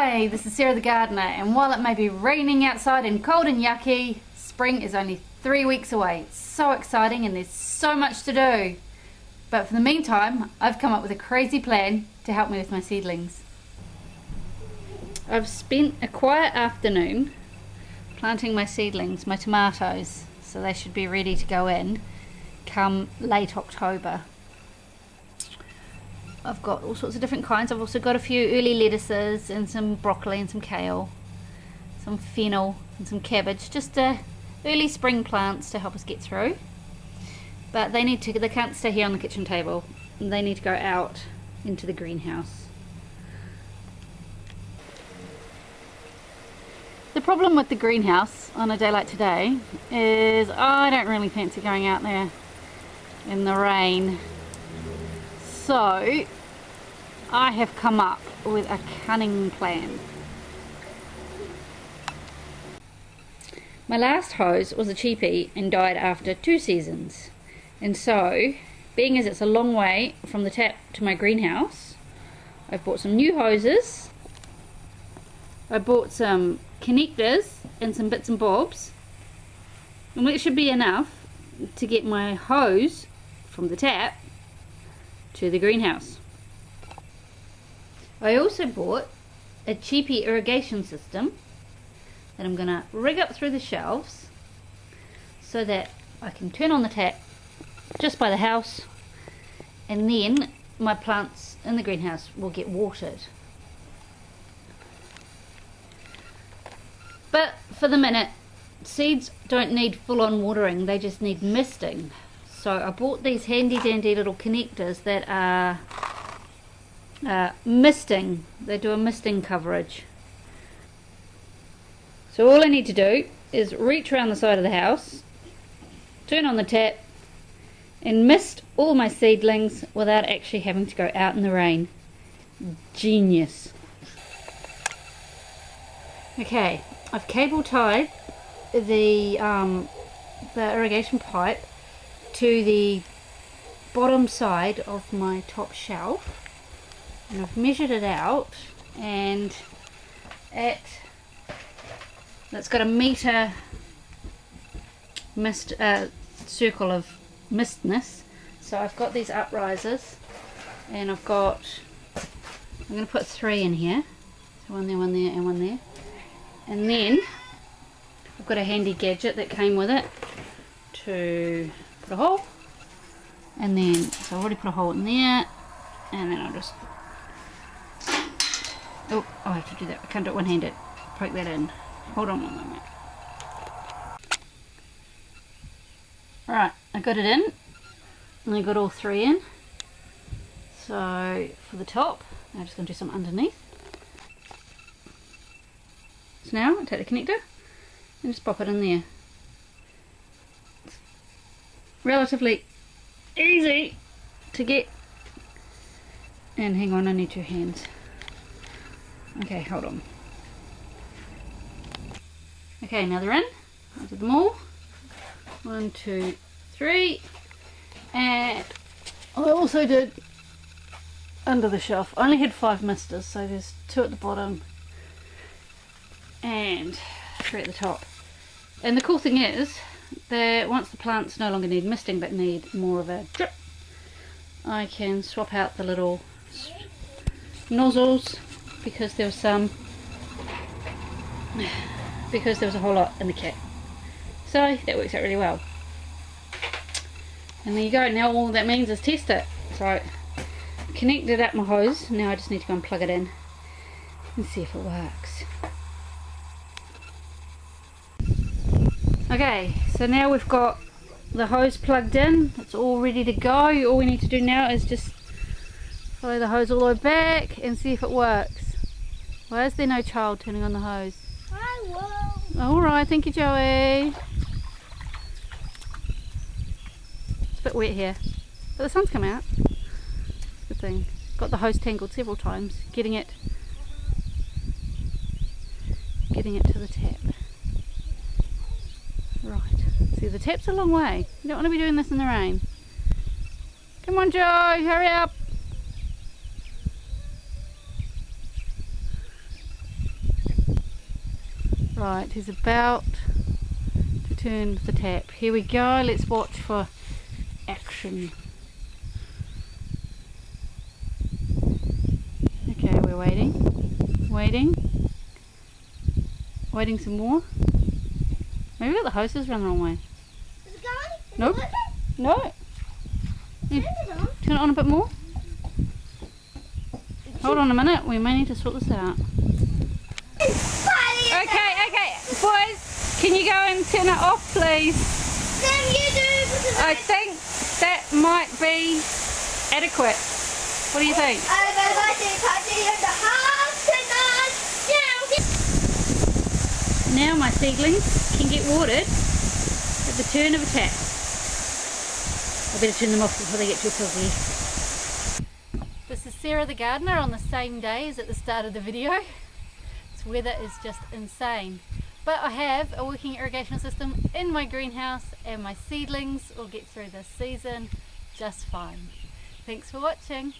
Hi, this is Sarah the gardener, and while it may be raining outside and cold and yucky, spring is only 3 weeks away. It's so exciting and there's so much to do. But for the meantime, I've come up with a crazy plan to help me with my seedlings. I've spent a quiet afternoon planting my seedlings, my tomatoes, so they should be ready to go in come late October. I've got all sorts of different kinds. I've also got a few early lettuces and some broccoli and some kale, some fennel and some cabbage, just early spring plants to help us get through. But they can't stay here on the kitchen table. They need to go out into the greenhouse. The problem with the greenhouse on a day like today is I don't really fancy going out there in the rain. So I have come up with a cunning plan. My last hose was a cheapie and died after 2 seasons. And so, being as it's a long way from the tap to my greenhouse, I've bought some new hoses. I bought some connectors and some bits and bobs. And it should be enough to get my hose from the tap to the greenhouse. I also bought a cheapy irrigation system that I'm going to rig up through the shelves so that I can turn on the tap just by the house, and then my plants in the greenhouse will get watered. But for the minute, seeds don't need full-on watering, they just need misting. So I bought these handy dandy little connectors that are misting. They do a misting coverage. So all I need to do is reach around the side of the house, turn on the tap, and mist all my seedlings without actually having to go out in the rain. Genius. Okay, I've cable tied the irrigation pipe to the bottom side of my top shelf, and I've measured it out, and that's got a metre mist circle of mistness. So I've got these uprisers, and I'm going to put 3 in here, so one there, and one there, and then I've got a handy gadget that came with it to put a hole, and then so I've already put a hole in there, and then I'll just I have to do that, I can't do it one-handed, poke that in, hold on one moment. Right, I got it in, and I got all 3 in. So for the top, I'm just going to do some underneath. So now I take the connector and just pop it in there. It's relatively easy to get, and hang on, I need 2 hands. Okay, hold on. Okay, now they're in. I did them all. 1, 2, 3, and I also did under the shelf. I only had 5 misters, so there's 2 at the bottom and 3 at the top. And the cool thing is that once the plants no longer need misting but need more of a drip, I can swap out the little nozzles because there was a whole lot in the kit. So that works out really well. And there you go. Now all that means is test it. So connected up my hose. Now I just need to go and plug it in and see if it works. Okay, so now we've got the hose plugged in. It's all ready to go. All we need to do now is just follow the hose all the way back and see if it works. Why is there no child turning on the hose? I will. Alright, thank you, Joey. It's a bit wet here, but the sun's come out. Good thing. Got the hose tangled several times, getting it to the tap. Right, see, the tap's a long way. You don't want to be doing this in the rain. Come on, Joe, hurry up. Right, he's about to turn the tap. Here we go, let's watch for action. Okay, we're waiting some more. Maybe the hose is running the wrong way. Is it going? Nope. No. Turn it on. Turn it on a bit more. Hold on a minute, we may need to sort this out. Okay, boys, can you go and turn it off, please? Then you do, because I think that might be adequate. What do you think? Now my seedlings can get watered at the turn of a tap. I better turn them off before they get too filthy. This is Sarah the gardener on the same day as at the start of the video. This weather is just insane. But I have a working irrigation system in my greenhouse and my seedlings will get through this season just fine. Thanks for watching.